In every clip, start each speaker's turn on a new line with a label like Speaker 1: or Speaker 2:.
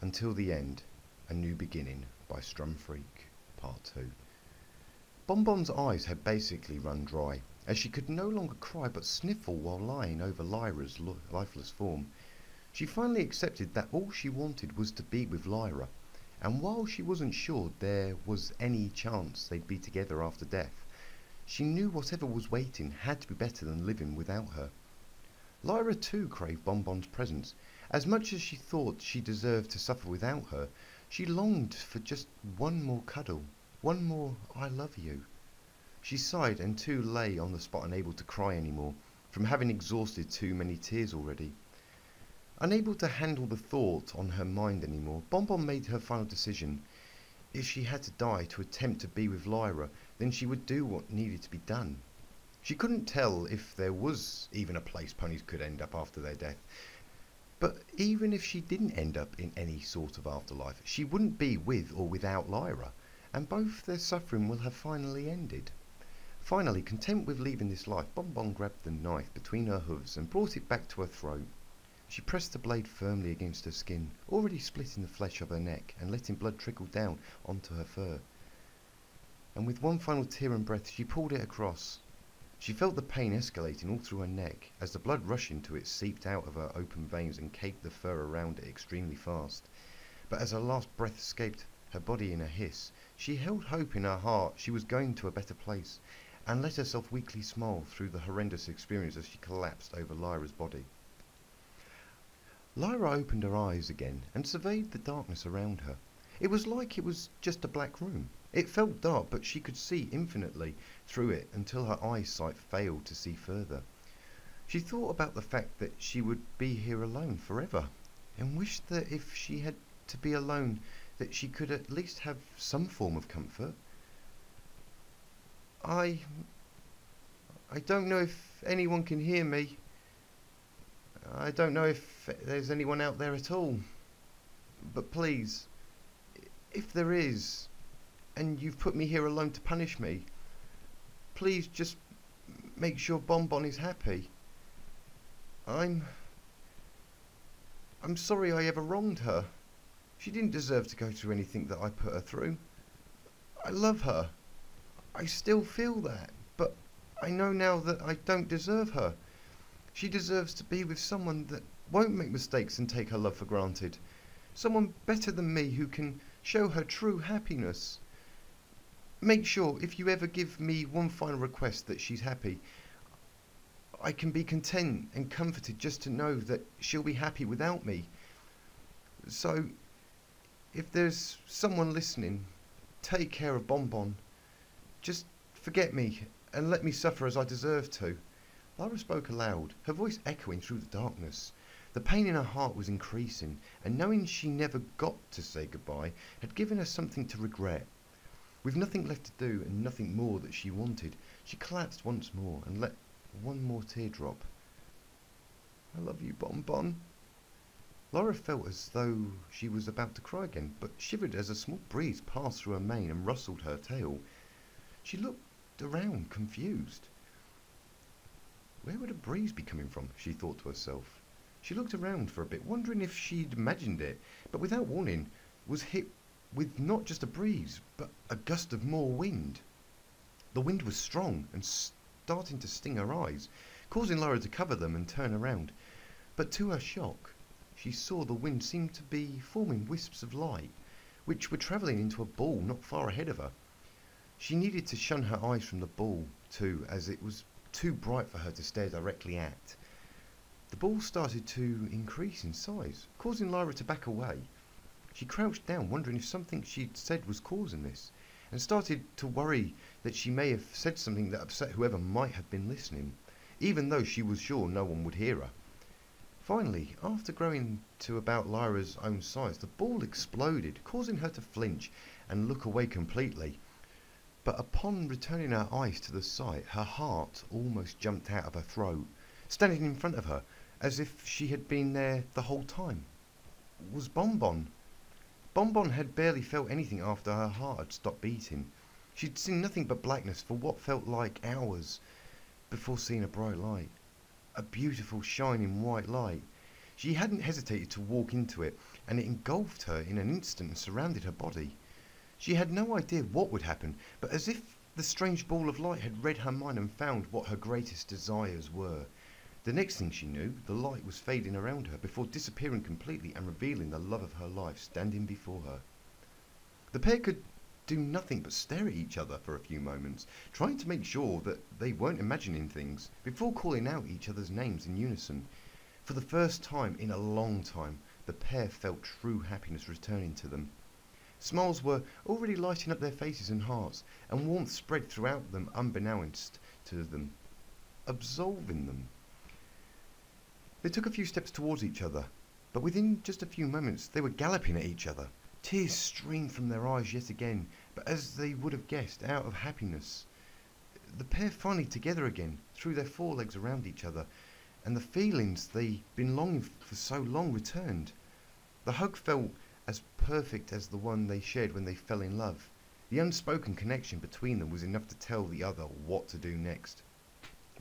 Speaker 1: Until the End, A New Beginning by Strumfreak, Part 2. Bon Bon's eyes had basically run dry, as she could no longer cry but sniffle while lying over Lyra's lifeless form. She finally accepted that all she wanted was to be with Lyra, and while she wasn't sure there was any chance they'd be together after death, she knew whatever was waiting had to be better than living without her. Lyra too craved Bon Bon's presence. As much as she thought she deserved to suffer without her, she longed for just one more cuddle, one more "I love you." She sighed and too lay on the spot unable to cry anymore, from having exhausted too many tears already. Unable to handle the thought on her mind anymore, Bon Bon made her final decision. If she had to die to attempt to be with Lyra, then she would do what needed to be done. She couldn't tell if there was even a place ponies could end up after their death. But even if she didn't end up in any sort of afterlife, she wouldn't be with or without Lyra, and both their suffering will have finally ended. Finally, content with leaving this life, Bon Bon grabbed the knife between her hooves and brought it back to her throat. She pressed the blade firmly against her skin, already splitting the flesh of her neck and letting blood trickle down onto her fur. And with one final tear and breath, she pulled it across. She felt the pain escalating all through her neck as the blood rushing to it seeped out of her open veins and caked the fur around it extremely fast. But as her last breath escaped her body in a hiss, she held hope in her heart she was going to a better place, and let herself weakly smile through the horrendous experience as she collapsed over Lyra's body. Lyra opened her eyes again and surveyed the darkness around her. It was like it was just a black room. It felt dark, but she could see infinitely through it until her eyesight failed to see further. She thought about the fact that she would be here alone forever, and wished that if she had to be alone, that she could at least have some form of comfort. I don't know if anyone can hear me. I don't know if there's anyone out there at all. But please, if there is, and you've put me here alone to punish me, please just make sure Bon Bon is happy. I'm sorry I ever wronged her. She didn't deserve to go through anything that I put her through. I love her. I still feel that, but I know now that I don't deserve her. She deserves to be with someone that won't make mistakes and take her love for granted. Someone better than me who can show her true happiness. Make sure, if you ever give me one final request, that she's happy. I can be content and comforted just to know that she'll be happy without me. So, if there's someone listening, take care of Bon Bon. Just forget me and let me suffer as I deserve to. Lyra spoke aloud, her voice echoing through the darkness. The pain in her heart was increasing, and knowing she never got to say goodbye had given her something to regret. With nothing left to do and nothing more that she wanted, she collapsed once more and let one more tear drop. I love you, Bon Bon. Lyra felt as though she was about to cry again, but shivered as a small breeze passed through her mane and rustled her tail. She looked around, confused. Where would a breeze be coming from, she thought to herself. She looked around for a bit, wondering if she'd imagined it, but without warning was hit with not just a breeze, but a gust of more wind. The wind was strong and starting to sting her eyes, causing Lyra to cover them and turn around. But to her shock, she saw the wind seemed to be forming wisps of light, which were travelling into a ball not far ahead of her. She needed to shun her eyes from the ball, too, as it was too bright for her to stare directly at. The ball started to increase in size, causing Lyra to back away. She crouched down, wondering if something she'd said was causing this, and started to worry that she may have said something that upset whoever might have been listening, even though she was sure no one would hear her. Finally, after growing to about Lyra's own size, the ball exploded, causing her to flinch and look away completely. But upon returning her eyes to the sight, her heart almost jumped out of her throat. Standing in front of her, as if she had been there the whole time, was Bon Bon. Bon Bon had barely felt anything after her heart had stopped beating. She'd seen nothing but blackness for what felt like hours before seeing a bright light. A beautiful shining white light. She hadn't hesitated to walk into it, and it engulfed her in an instant and surrounded her body. She had no idea what would happen, but as if the strange ball of light had read her mind and found what her greatest desires were. The next thing she knew, the light was fading around her before disappearing completely and revealing the love of her life standing before her. The pair could do nothing but stare at each other for a few moments, trying to make sure that they weren't imagining things, before calling out each other's names in unison. For the first time in a long time, the pair felt true happiness returning to them. Smiles were already lighting up their faces and hearts, and warmth spread throughout them unbeknownst to them, absolving them. They took a few steps towards each other, but within just a few moments they were galloping at each other. Tears streamed from their eyes yet again, but as they would have guessed, out of happiness. The pair finally together again, threw their forelegs around each other, and the feelings they'd been longing for so long returned. The hug felt as perfect as the one they shared when they fell in love. The unspoken connection between them was enough to tell the other what to do next.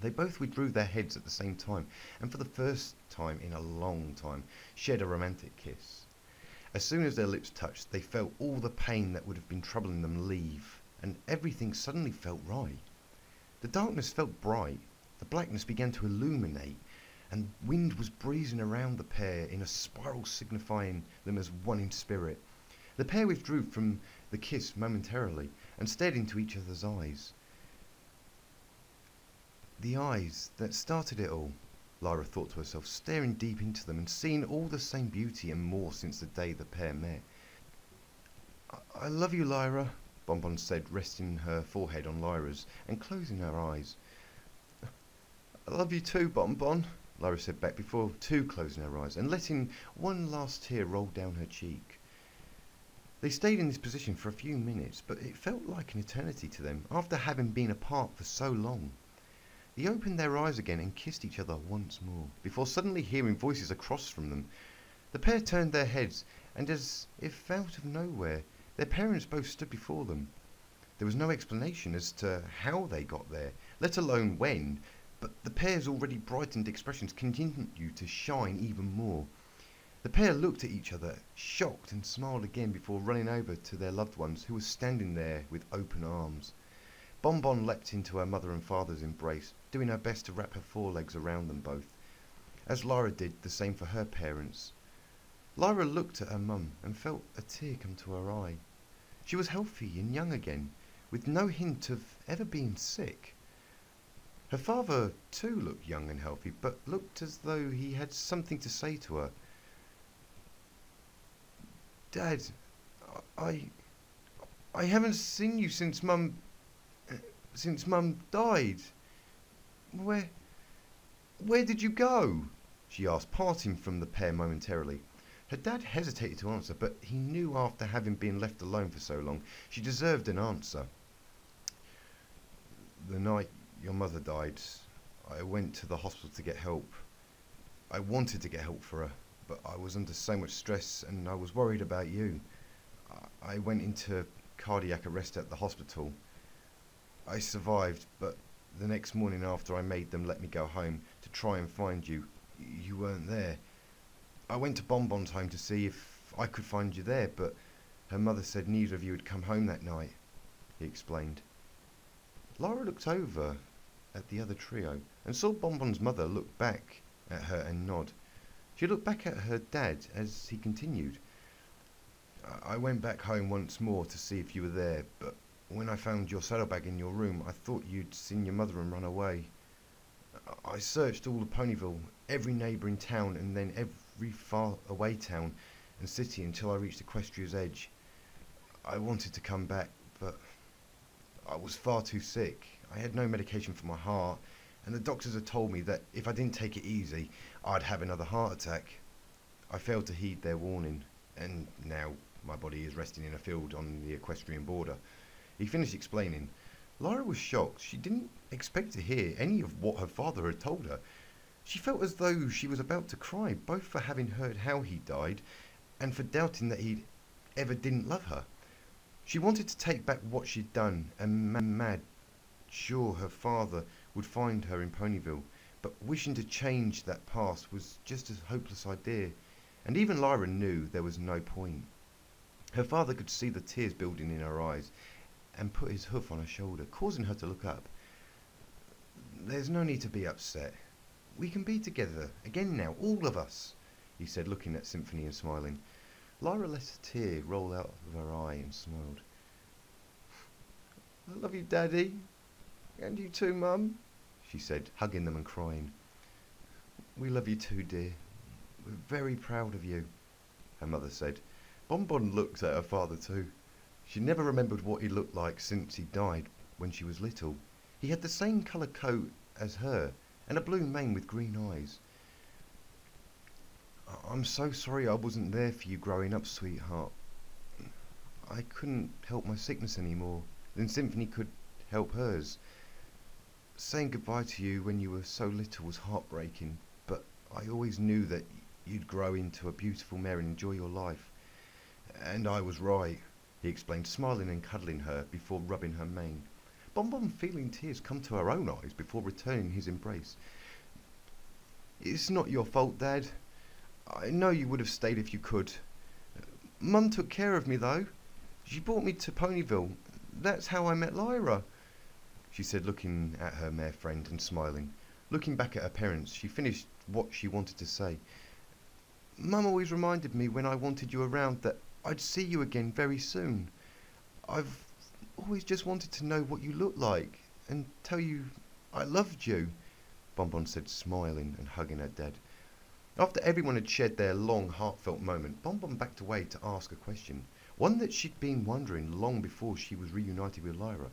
Speaker 1: They both withdrew their heads at the same time, and for the first time in a long time, shared a romantic kiss. As soon as their lips touched, they felt all the pain that would have been troubling them leave, and everything suddenly felt right. The darkness felt bright, the blackness began to illuminate, and wind was breezing around the pair in a spiral signifying them as one in spirit. The pair withdrew from the kiss momentarily, and stared into each other's eyes. The eyes that started it all, Lyra thought to herself, staring deep into them and seeing all the same beauty and more since the day the pair met. I love you, Lyra, Bon Bon said, resting her forehead on Lyra's and closing her eyes. I love you too, Bon Bon, Lyra said back before too closing her eyes and letting one last tear roll down her cheek. They stayed in this position for a few minutes, but it felt like an eternity to them after having been apart for so long. They opened their eyes again and kissed each other once more, before suddenly hearing voices across from them. The pair turned their heads, and as if out of nowhere, their parents both stood before them. There was no explanation as to how they got there, let alone when, but the pair's already brightened expressions continued to shine even more. The pair looked at each other, shocked, and smiled again before running over to their loved ones, who were standing there with open arms. Bon Bon leapt into her mother and father's embrace, doing her best to wrap her forelegs around them both, as Lyra did the same for her parents. Lyra looked at her mum and felt a tear come to her eye. She was healthy and young again, with no hint of ever being sick. Her father too looked young and healthy, but looked as though he had something to say to her. Dad, I haven't seen you since Mum died. Where did you go? She asked, parting from the pair momentarily. Her dad hesitated to answer, but he knew after having been left alone for so long, she deserved an answer. The night your mother died, I went to the hospital to get help. I wanted to get help for her, but I was under so much stress and I was worried about you. I went into cardiac arrest at the hospital. I survived, but the next morning after I made them let me go home to try and find you, you weren't there. I went to Bon Bon's home to see if I could find you there, but her mother said neither of you had come home that night, he explained. Lyra looked over at the other trio and saw Bon Bon's mother look back at her and nod. She looked back at her dad as he continued. I went back home once more to see if you were there, but when I found your saddlebag in your room, I thought you'd seen your mother and run away. I searched all of Ponyville, every neighbouring town, and then every far away town and city until I reached Equestria's Edge. I wanted to come back, but I was far too sick. I had no medication for my heart, and the doctors had told me that if I didn't take it easy, I'd have another heart attack. I failed to heed their warning, and now my body is resting in a field on the equestrian border. He finished explaining. Lyra was shocked. She didn't expect to hear any of what her father had told her. She felt as though she was about to cry, both for having heard how he died and for doubting that he ever didn't love her. She wanted to take back what she'd done and mad sure her father would find her in Ponyville, but wishing to change that past was just a hopeless idea, and even Lyra knew there was no point. Her father could see the tears building in her eyes and put his hoof on her shoulder, causing her to look up. "There's no need to be upset. We can be together again now, all of us," he said, looking at Symphony and smiling. Lyra let a tear roll out of her eye and smiled. "I love you, Daddy. And you too, Mum," she said, hugging them and crying. "We love you too, dear. We're very proud of you," her mother said. Bon Bon looked at her father too. She never remembered what he looked like since he died when she was little. He had the same colour coat as her, and a blue mane with green eyes. "I'm so sorry I wasn't there for you growing up, sweetheart. I couldn't help my sickness anymore. Then Symphony could help hers. Saying goodbye to you when you were so little was heartbreaking, but I always knew that you'd grow into a beautiful mare and enjoy your life. And I was right," he explained, smiling and cuddling her before rubbing her mane. Bon Bon feeling tears come to her own eyes before returning his embrace. "It's not your fault, Dad. I know you would have stayed if you could. Mum took care of me, though. She brought me to Ponyville. That's how I met Lyra," she said, looking at her mare friend and smiling. Looking back at her parents, she finished what she wanted to say. "Mum always reminded me when I wanted you around that I'd see you again very soon. I've always just wanted to know what you looked like and tell you I loved you," Bon Bon said, smiling and hugging her dad. After everyone had shared their long, heartfelt moment, Bon Bon backed away to ask a question, one that she'd been wondering long before she was reunited with Lyra.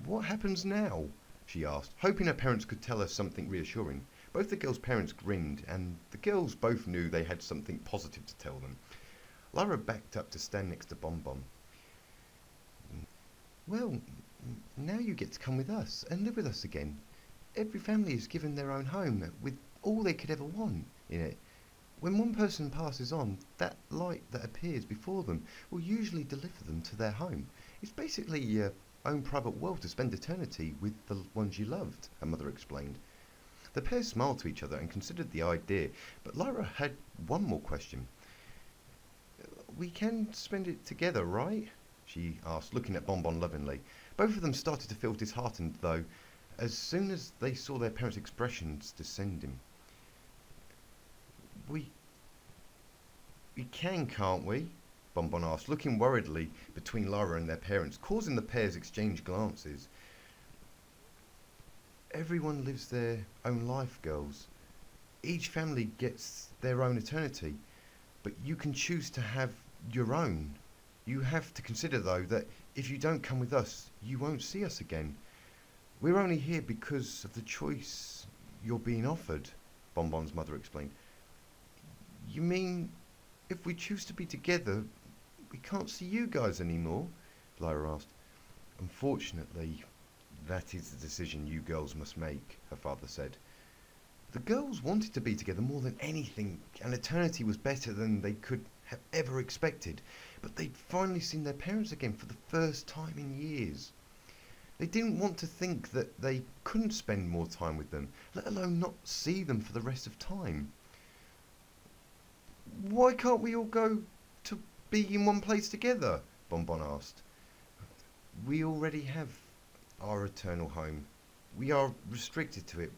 Speaker 1: "What happens now?" she asked, hoping her parents could tell her something reassuring. Both the girls' parents grinned, and the girls both knew they had something positive to tell them. Lyra backed up to stand next to Bon Bon. "Well, now you get to come with us and live with us again. Every family is given their own home, with all they could ever want in it. When one person passes on, that light that appears before them will usually deliver them to their home. It's basically your own private world to spend eternity with the ones you loved," her mother explained. The pair smiled to each other and considered the idea, but Lyra had one more question. "We can spend it together, right?" she asked, looking at Bon Bon lovingly. Both of them started to feel disheartened, though, as soon as they saw their parents' expressions descending. We can, can't we?" Bon Bon asked, looking worriedly between Lyra and their parents, causing the pair's exchange glances. "Everyone lives their own life, girls. Each family gets their own eternity, but you can choose to have your own. You have to consider, though, that if you don't come with us, you won't see us again. We're only here because of the choice you're being offered," Bon Bon's mother explained. "You mean if we choose to be together, we can't see you guys anymore?" Lyra asked. "Unfortunately, that is the decision you girls must make," her father said. The girls wanted to be together more than anything, and eternity was better than they could have ever expected. But they'd finally seen their parents again for the first time in years. They didn't want to think that they couldn't spend more time with them, let alone not see them for the rest of time. "Why can't we all go to be in one place together?" Bon Bon asked. "We already have our eternal home. We are restricted to it.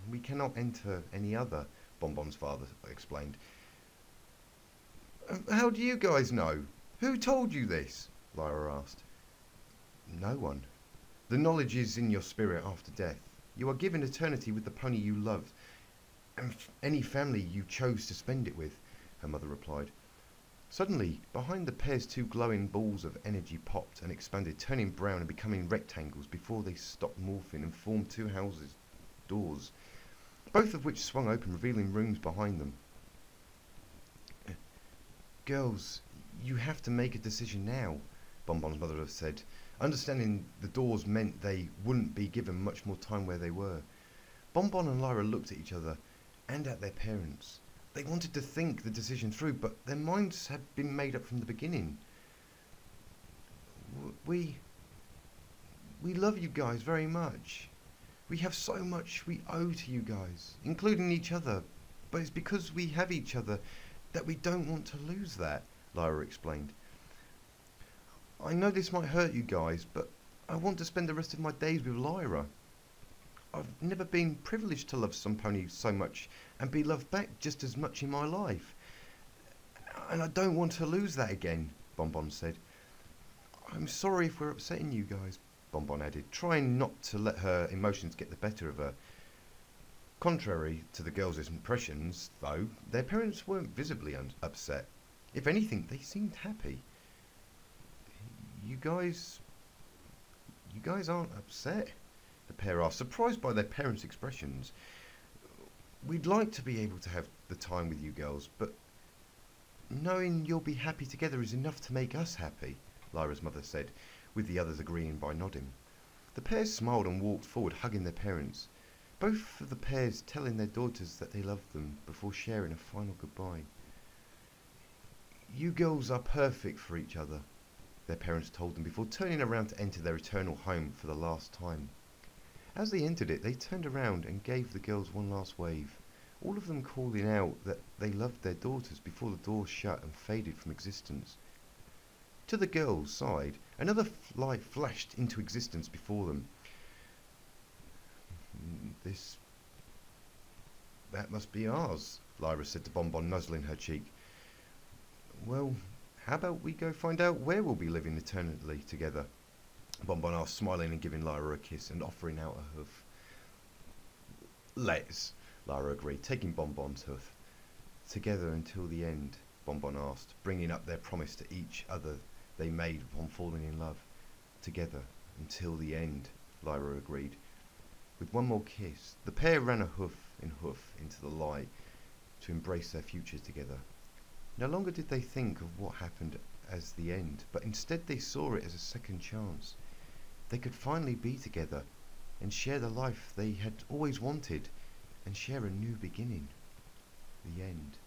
Speaker 1: We cannot enter any other," Bon Bon's father explained. "How do you guys know? Who told you this?" Lyra asked. "No one. The knowledge is in your spirit after death. You are given eternity with the pony you loved, and any family you chose to spend it with," her mother replied. Suddenly, behind the pair's two glowing balls of energy popped and expanded, turning brown and becoming rectangles before they stopped morphing and formed two houses' doors, both of which swung open, revealing rooms behind them. "Girls, you have to make a decision now," Bon Bon's mother said, understanding the doors meant they wouldn't be given much more time where they were. Bon Bon and Lyra looked at each other and at their parents. They wanted to think the decision through, but their minds had been made up from the beginning. We love you guys very much. We have so much we owe to you guys, including each other, but it's because we have each other that we don't want to lose that, Lyra explained. I know this might hurt you guys, but I want to spend the rest of my days with Lyra. I've never been privileged to love some pony so much and be loved back just as much in my life. And I don't want to lose that again, Bon Bon said. I'm sorry if we're upsetting you guys, Bon Bon added, trying not to let her emotions get the better of her. Contrary to the girls' impressions, though, their parents weren't visibly upset. If anything, they seemed happy. You guys aren't upset? The pair asked, surprised by their parents' expressions. We'd like to be able to have the time with you girls, but knowing you'll be happy together is enough to make us happy, Lyra's mother said, with the others agreeing by nodding. The pair smiled and walked forward, hugging their parents, both of the pairs telling their daughters that they loved them before sharing a final goodbye. You girls are perfect for each other, their parents told them before turning around to enter their eternal home for the last time. As they entered it, they turned around and gave the girls one last wave, all of them calling out that they loved their daughters before the door shut and faded from existence. To the girls' side, another light flashed into existence before them. That must be ours, Lyra said to Bon Bon, nuzzling her cheek. Well, how about we go find out where we'll be living eternally together? Bon Bon asked, smiling and giving Lyra a kiss and offering out a hoof. Let's, Lyra agreed, taking Bon Bon's hoof. Together until the end, Bon Bon asked, bringing up their promise to each other they made upon falling in love. Together until the end, Lyra agreed. With one more kiss, the pair ran a hoof in hoof into the light to embrace their future together. No longer did they think of what happened as the end, but instead they saw it as a second chance. They could finally be together and share the life they had always wanted and share a new beginning. The end.